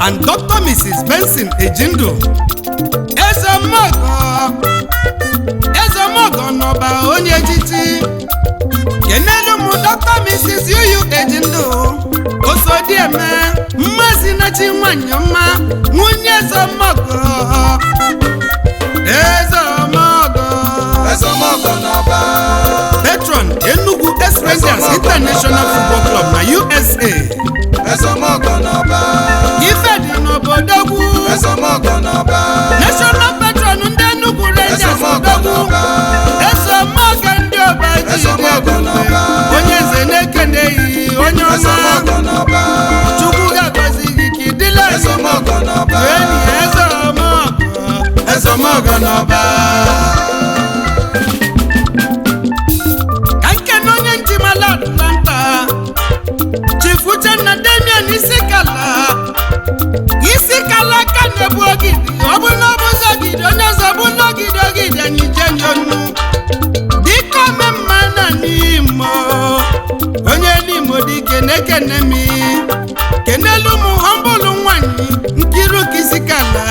and Dr. Mrs. Benson Ejindo. Ezemogo n'ọba onye echichi. Kenelu mu Dr. Mrs. Yuyu Ejindo. Osodieme mmasị na chi nwanyị ọma nwunye Ezemogo. Ezemogo n'ọba. Patron Enugu Rangers International Football Club na USA. Ezemogo n'ọba. Ife dị n'obodo ugwu. Ezemogo n'ọba. National Patron ndị Enugu Rangers odogwu. Ezemogo ndị ọba ji. Ezemogo n'ọba. Onye eze na-ekene yi onye ọma. Ezemogo n'ọba. Chukwu ga-agọzi ezomogo n'ọba ka nke na onye njimala Atlanta Chief Uchenna Damian Isikala ka na-ebu ogidi ọ bụ na ọ bụ ụzọ ogidi onye ọzọ bụ n'ogidi ogidi anyị jenye onu dịka omemma na n'Imo onye n'Imo dike na-ekene mi kenelu ụmụ họmbụlụ nwanyị Nkiruka Isikala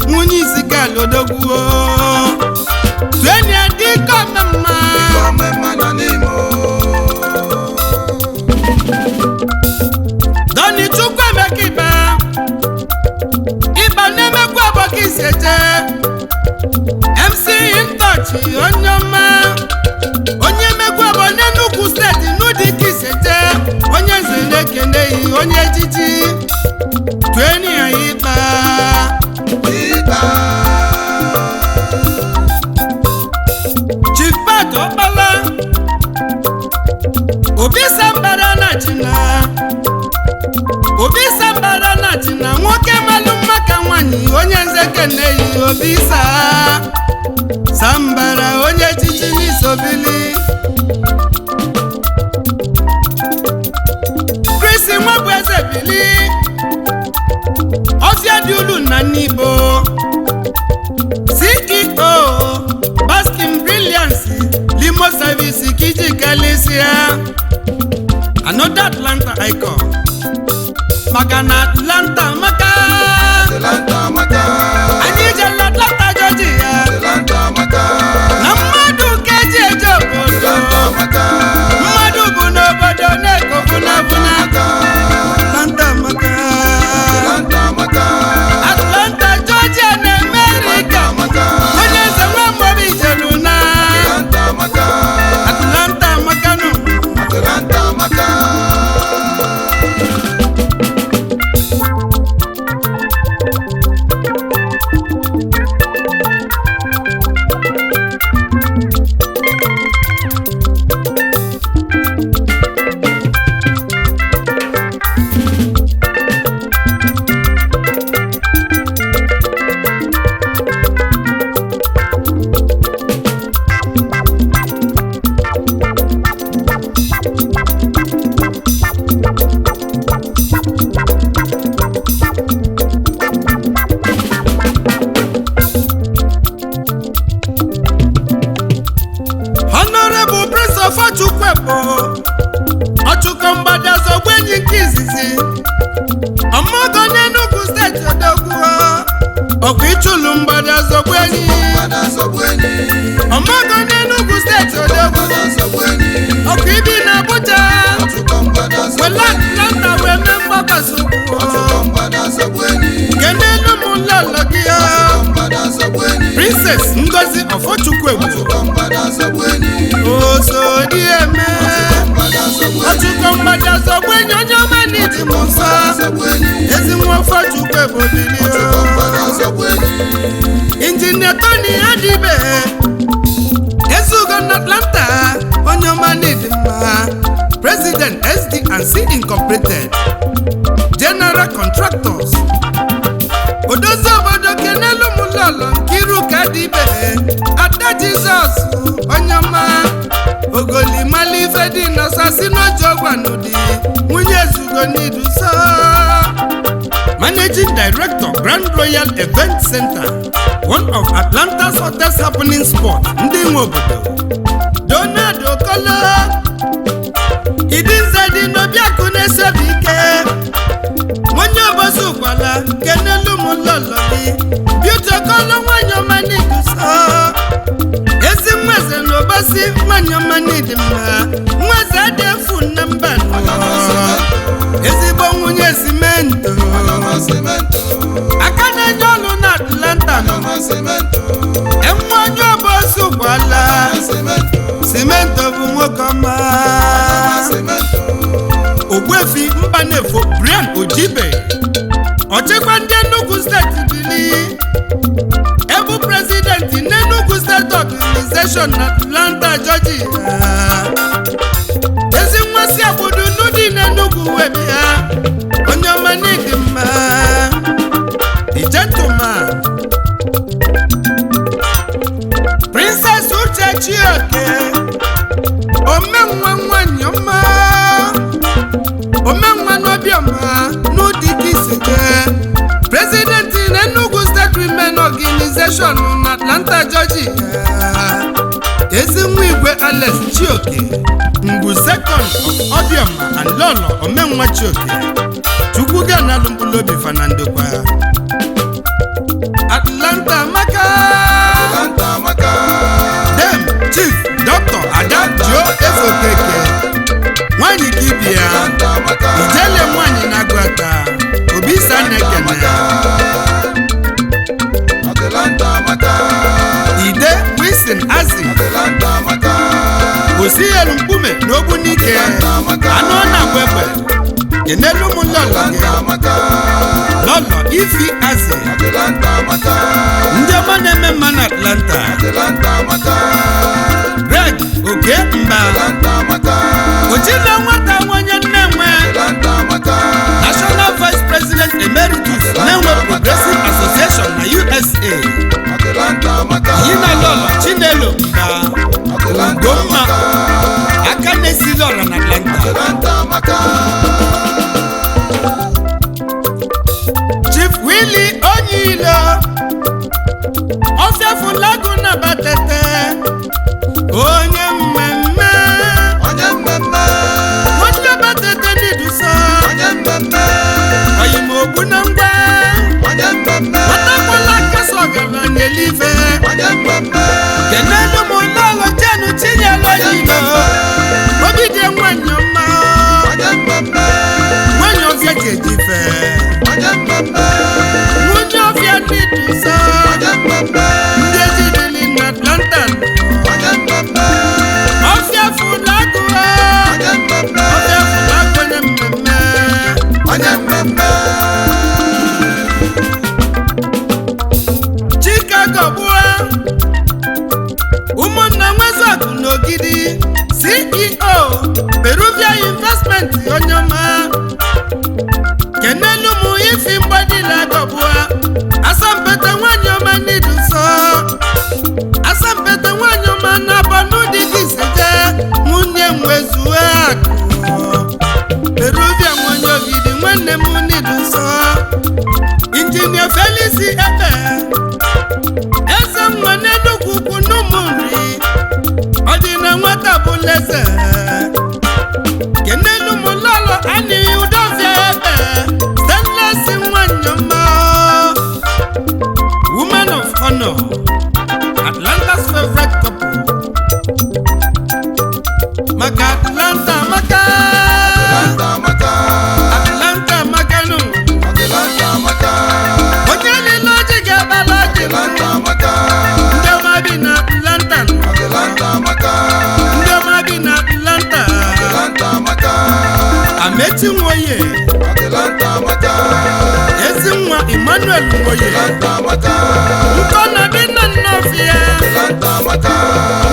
nwunye Isikala odogwuo tuenia dịka omemma na n'Imo Doni Chukwuemeka Iba na-emekwa abọka isete MC Intouch onye ọma onye emekwa abọ n'Enugu steeti n'Udika Isete onye nze na-ekeneghị onye ejiji tueni ya Iba Chief Pat Okpala Obi Sambara na China nwoke malụ maka nwanyị onye nze keneghị Obi Sambara onye echichi n'isobili Chris Nwabụ eze bili Ọfịa dị ulu na Nnibo CEO Baskin Brilliance Limo Service Kiji Kalisia another Atlanta icon maka na Atlanta maka anyị jere Atlanta Georgia na mmadụ keji eje obodo mmadụ bụ n'obodo na-ekofu n'afụna Atlanta Georgia na America onye nze nwa mgbobi jelu na Atlanta makanu Ọchụkọ mgbada zọgbenyi nke izizi ọmọgọ n'Enugu steeti odogwuo ọkwa ịchụlụ mgbada zọgbenyi ọmọgọ n'Enugu steeti odogwuo ọkwa ibi na Abuja wele Atlanta wee mee mgbakọsị kenelu m nlọlọ gị Princess Ngozi Ofochukwuegbu Osodieme Ọchụkọ mgbada zọgbenyi onye ọma n'iji m nsọ ezi nwa Ofochukwuegbu bilio Injinia Tony Adibe Ezugo na Atlanta onye ọma n'iji mma President SD&C Incorporated General Contractors odozi obodo kenelu m lọlọ Nkiruka Adibe Ada Jizọs onye ọma ogoli malife dị n'ọsasị n'Ojogwanudi nwunye Ezugo n'iduso Managing Director Grand Royal Event Center one of Atlanta's hottest happening spot ndị nwe obodo Donald Okolo Idinze dị n'Obiakụ na-esebi ike onye obosi ụkwala kenelu m lọlọ gị Beauty Okolo nwanyị ọma n'iduso ezi nweze na obosi nwanyị ọma n'ịdị mma nweze dị efu na mba ezigbo nwunye Simento aka na-enye ọlụ na Atlanta enwe onye obosi ụkwala Simento bụ nwoke ọma Ogbuefi Mbanefo Brian Ojibe ọchịkwa ndị Enugu steeti bili ebu president n'Enugu State Organization na Atlanta Georgia ezi nwa si abudu n'ụdị n'Enugu webi ha onye ọma n'ịdị mma the gentleman ọma n'ụdịka iseke president na Enugu State Women Organization na Atlanta, Georgia. Ezinwa Igwe Alex Chioke Ngwu second of Odioma and Lolo Omenwa Chioke Chukwu ga na Lumbulobi Fanandokwa Atlanta Maka Dem Chief Dr. Adam Jo Ezokeke Nwanyi Kibia Ijele Nwanyi Nagwata Obisa Nekene Ide Wilson Azi Osiyelu Mkume N'Ogbunike Anona Kwekwe Kenelu Mulolo Lolo Ifi Azi Ndema Neme Man Atlanta Greg Oke Mba Ojina Nwata Nwanye Nnewe National Vice President Emeritus Nnewe Progressive Association na USA Yina Lolo Chinelo Mba Goma Akane Silora na Atlanta Chief Willie Onyilo Ofia Fulagu na Batete Onye mmemme Onye Batete Niduso Oyimo Bunangwa Watakwala Kasoga Nyelive Kenelu Mulolo Jenu Chinyalo Yilo Obide Mwanyoma Mwanyofia Jejife Mwanyofia Niduso Ndejidili na Atlanta Ofia Fulagu Ofia Fulagu Nyemmeme Chicago Bua Umunna Nwezogu N'Ogidi CEO Peruvia Investment Onyoma Kenelu Mu Ifi Mbadila Gobua Asampete Nwanyoma Niduso Asampete Nwanyoma Nabonu Digiseje Munye Mwezuwe Aku Peruvia Mwanyogidi Mwene Muniduso Engineer Felici Ebe Eze Mwane Nukuku Numuri Odina Nwata Buleze Kenelu Mulolo Ani Udovia Ebe Stainless Nwanyoma Woman of Honor Atlanta's favorite couple Maka Atlanta Maka Atlanta Makanu Onyeli Logic Abalogi Ndema Bina Atlanta Ndema Bina Atlanta Ameti Nwoye Ezinwa Emmanuel Nwoye Nkona Bina Nnofia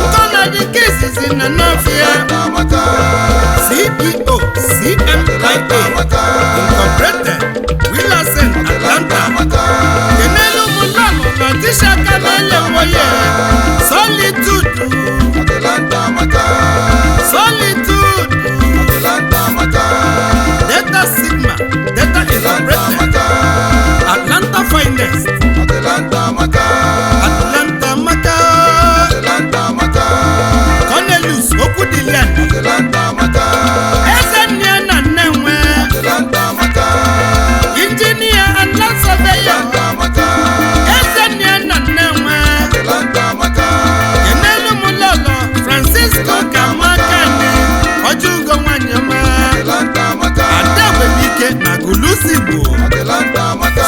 Nkona Dikisi na Nnofia CEO CMIA Incorporated Wilson Atlanta Kenelu Mulalo Natisha Kamele Nwoye Solitude Delta Sigma Delta Incorporated Atlanta Finest Atlanta Maka Cornelius Okudilian Ezenia na Nnewe Engineer and Land Surveyor Ezenia na Nnewe Kenelu Mulolo Francisco Kamakane Ojungo Nwanyama Adabelike na Gulusibo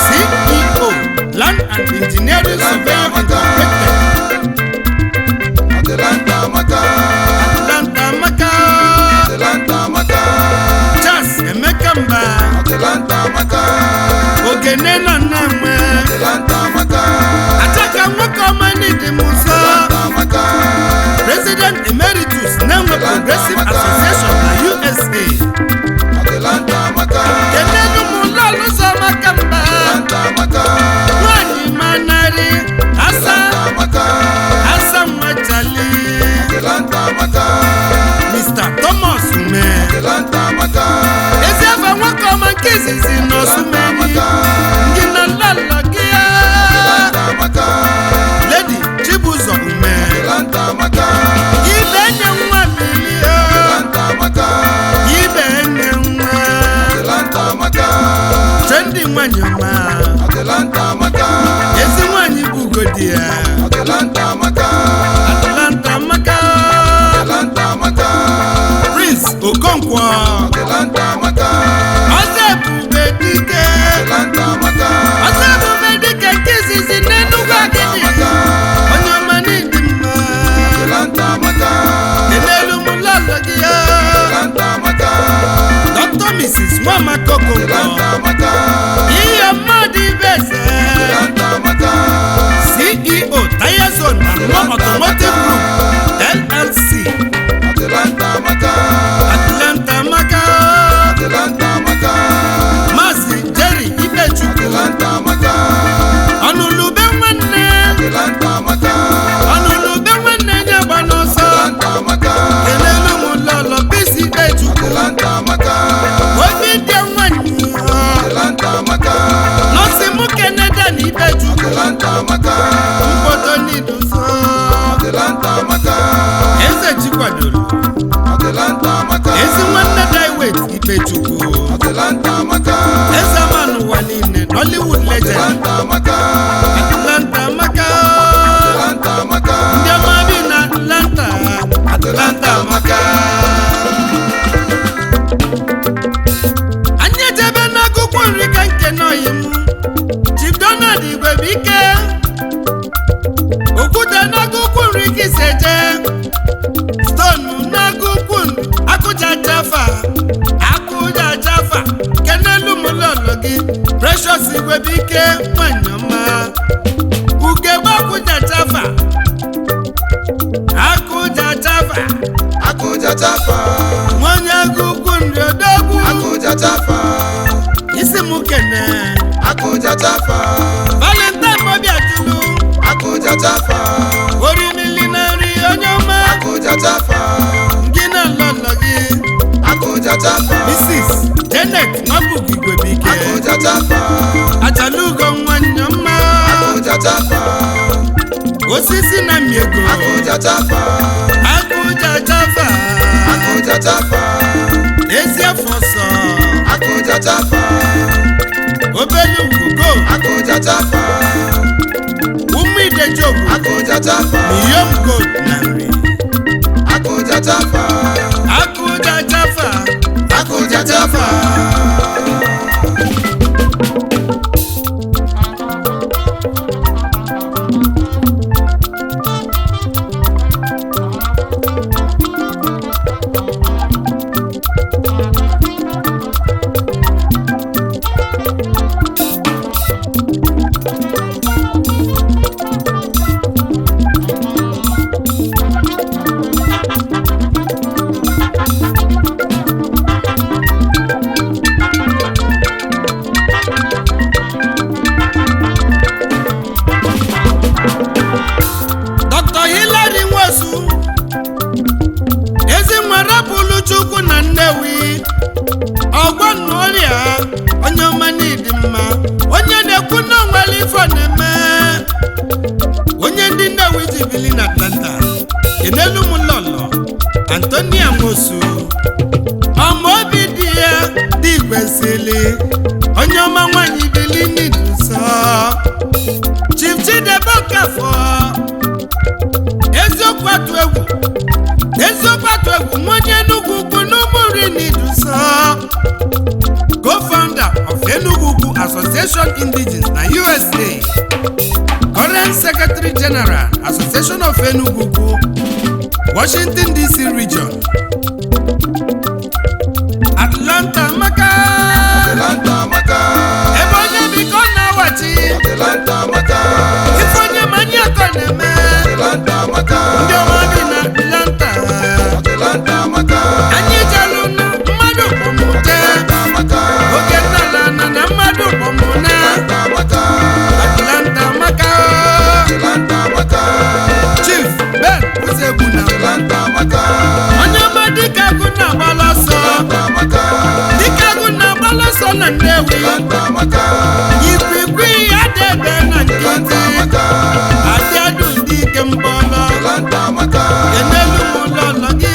CEO Land and Engineering Surveyor Incorporated Atlanta Maka Charles Emeka Mba Ogene na Nnewe Ataka Nwokoma Nidi Muso President Emeritus Nnewe Progressive Association na USA Kenelu Mulalo Somaka Mba Nwanyi Manari Asa Mwachali Mr. Thomas Ume Ezefa Nwokoma Nki izizi n'Osumeni gị na lala gị Lady Chibuzo Ume ibe enye nwa bilie ibe enye nwa chendi nwanyị ọma ezi nwanyị bụ ugodi ya Atlanta Maka Prince Okonkwo Ọzọebube dike nke izizi n'Enugu Agidi onye ọma n'ịdị mma enelu m lọlọ gị ya Dr. Mrs. Nwamaka Okonkwo ihe mmadụ ibeze CEO Tire Zone and More Automotive Group LLC Atlanta Maka Mazi Jerry Ibechukwu Ọnụlube nwanne nye gba n'ọsọ kelelu m lọlọ bisi Ibechukwu obi dị nwanyị nọsi mụ Keneda na Ibechukwu mkpoto n'iduso eze chikwadoro ezi nwanne Daiwet Ibechukwu eze ama n'ụwa niile Nollywood legend Atlanta Maka ndị ọma bi na Atlanta Maka anyị ejebe n'agụkwụ nri ka nke n'oyi m Chief Donald Igwebike okwute n'agụkwụ nri ka isi eje Stone n'agụkwụ Akụja Jaffa kenelu m lọlọ gị Precious Igwebike nwanyị ọma ugegbe Akụja Jaffa nwanyị agụkwụ nri odogwu isi m kene Valentine Mobiajulu orimili na nri onye ọma gị na lọlọ gị Mrs. Janet Nwabugwu Igwebike Ajalugo nwanyị ọma osisi na miego Akụja Jaffa ezi afọ nsọ obelu ugo ụmụ Idejogu Miyom Gold na nri Akụja Jaffa Chukwu na Nnewi ọgbanọrịa onye ọma n'ịdị mma onye na-ekwu na onwere ifo na-eme onye ndị Nnewi ji bili na Atlanta enelu m lọlọ Antonia Mosu ọma obi dị ya dị igwesili onye ọma nwanyị bili n'iduso Chief Chidebe Okafọ eziokwu atụ egwu onye Enugu Ukwu n'Umuri n'iduso co-founder of Enugu Ukwu Association Indigenes na USA current Secretary General Association of Enugu Ukwu Washington DC Region Atlanta Maka ebe onye biko na-awachi ife onye manye akọ na-eme ndị ọma bi na Atlanta anyị jelu mmadụ kpọmute oge nnala na mmadụ kpọmune Atlanta Maka Chief Ben Uzegwu na onye ọma na Nnewi ikwikwi adebe na nkịtị adịadụ ndị ike mkpọrọ kenelu ụlọlọ gị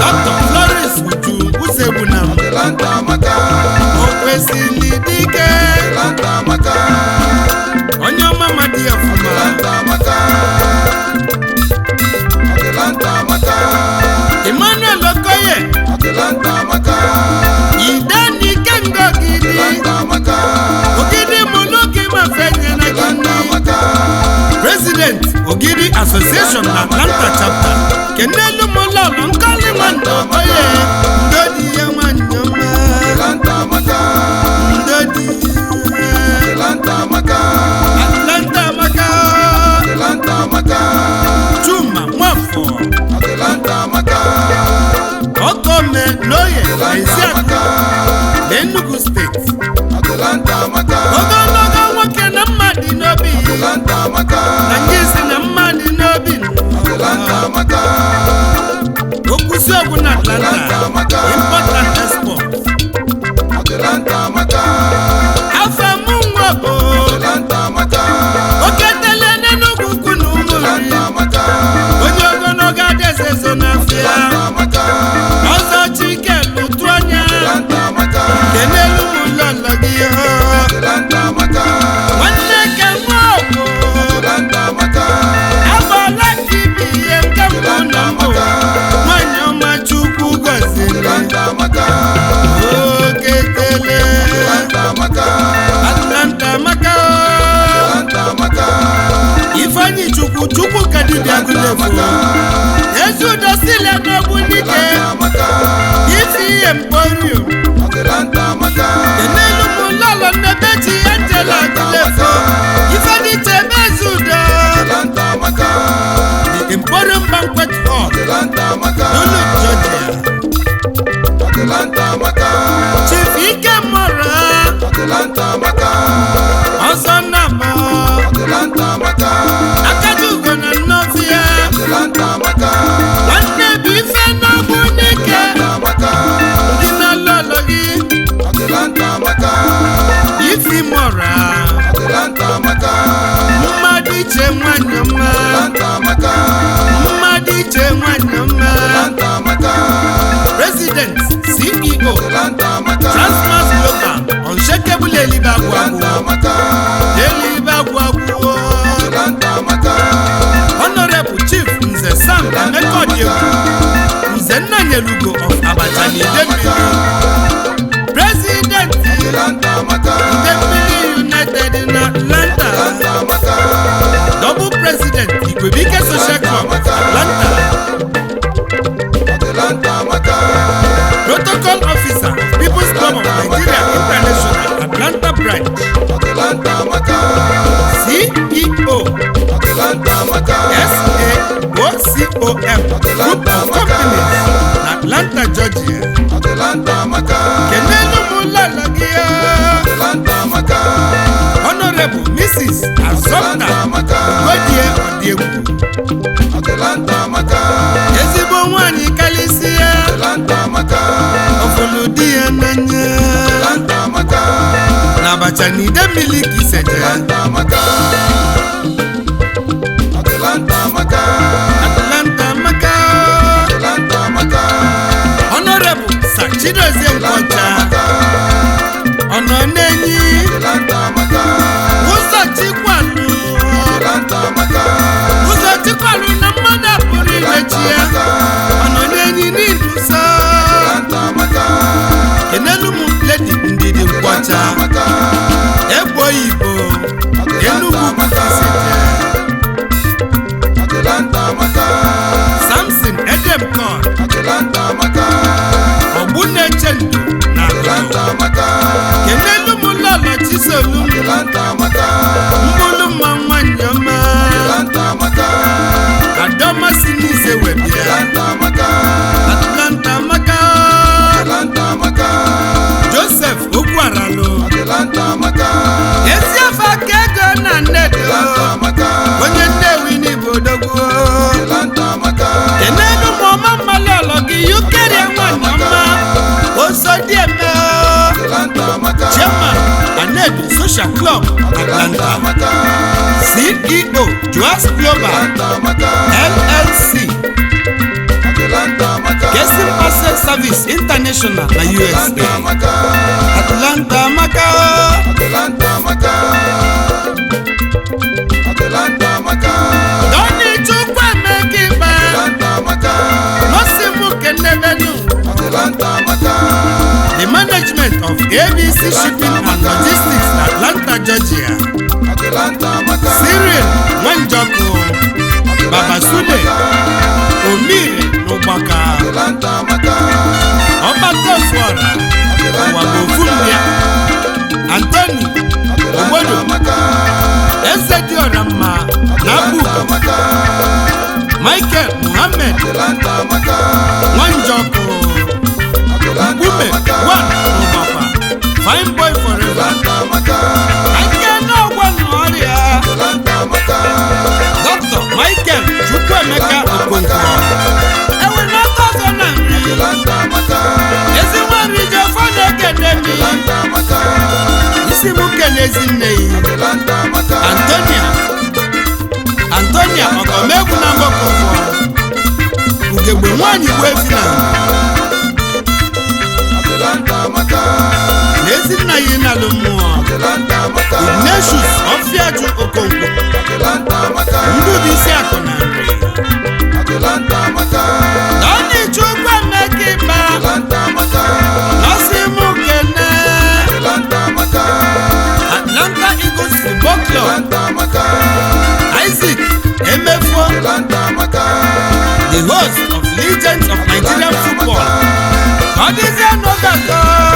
Dr. Florence Uju Uzegbuna o kwesịrị dike onye ọma mmadụ ya fụma Emmanuel Okoye Idani Kengo Ogidi Muluki Mafenye na Gini President Ogidi Association na Atlanta Chapter Kenelu Mulolo Nkali Mando Okoye Ndodi ya Wanyoma Ndodi Atlanta Maka Chuma Mwafo Okome Loye Isiaku Enugu State Ogologo nwoke na mmadụ n'obi na ngisi na mmadụ n'obi okwusi ogwu na Atlanta import and export afọ nwa bụ oketele n'Enugu ukwu na Ụmụnri onye ogologo adezezo n'afịa ọzọ Chike lụtụ anya kenelu ụlọlọ gị nwanne ke nwaọgwụ abala gị bụ ihe nke mbụ na mbụ nwanyị ọma Chukwu gọziri oketele Atlanta maka Ifeanyi Chukwu kadidi agụlefo ezudosile n'ogbu n'ike isi ihe Emporium kenelu ụlọlọ nnebechi Angela agụlefo Ifeanyi Chebezudo the Emporium Banquet Hall n'ụlọ Georgia Chief Ike Mora ọzọ nnama Akajugo na Nnọfịa nwanne bụ ife n'ogbu n'ike ndị na-alọlọ gị Ifi Mora mmadụ iche nwanyị ọma mmadụ iche nwanyị ọma President CEO Transmart Global Unshakable Elibagwagwu Honorable Chief Nze Sam Emekodiegwu Nze Nnanyelugo of Abacha Idemili President Idemili United in Atlanta Double President Igwebike Social Club Atlanta Protocol Officer People's Club of Nigeria International Atlanta Branch CEO SAOCOM Group of Companies Atlanta, Georgia kenelu ụlọlọ gị Honorable Mrs. Azọpụta Godie Odiegwu ezigbo nwanyị kalisia ọfụlụ di ya n'anya na Abacha na Idemili ka iseje Atlanta maka Honorable Sir Chidozie Nkwọcha ọnọ n'enyi ụzọ Chikwalu na mmadụ pụrụ imechi ya ọnọ n'enyi n'idu nsọ kenelu m Lady Ndidi Nkwọcha Egbo Igbo Enugu Bukisije Samson Edemkon Ogbunneche Ndu na kenelu m ụlọlọ Chisolum mbulu mma nwanyị ọma Adoma Sinise webịa Atlanta maka Joseph Okwaralo ezi afọ aka ego na Nnedo onye Nnewi n'Ibodogwu kenelu m ọma mmalọlọ gị Yukeria nwanyị ọma Osodieme Joas Global LLC Kessim Asset Service International na USA Atlanta maka Doni Chukwa Mekiba Nosimu Kenebenu The management of ABC Shipping and Logistics Atlanta, Georgia Cyril Wanjoko Baba Sule Omire Nubaka Obato Fuara Wagofumbia Anthony Obodo Ezedi Orama Nabuko Michael Muhammad Wanjoko Mbume One Obapa Fine Boy Forever Angena One Oria Dr. Michael Chukwemeka Okonkwo Ewe Natozo Nangri Eziwa Rijo Fone Kedemi Isimu Kenezinei Antonia Okomebu na Mokofo Ugegbe Nwanyị Gwefina Nezinna Yinalu Mmụọ Ignatius Ofiaju Okonkwo Ndudi Isiakụ na Nri Doni Chukwa Mekiba Nosimu Kene Atlanta Eagles Football Club Isaac Emefo The host of Legends of Nigerian Football Odizia Nogato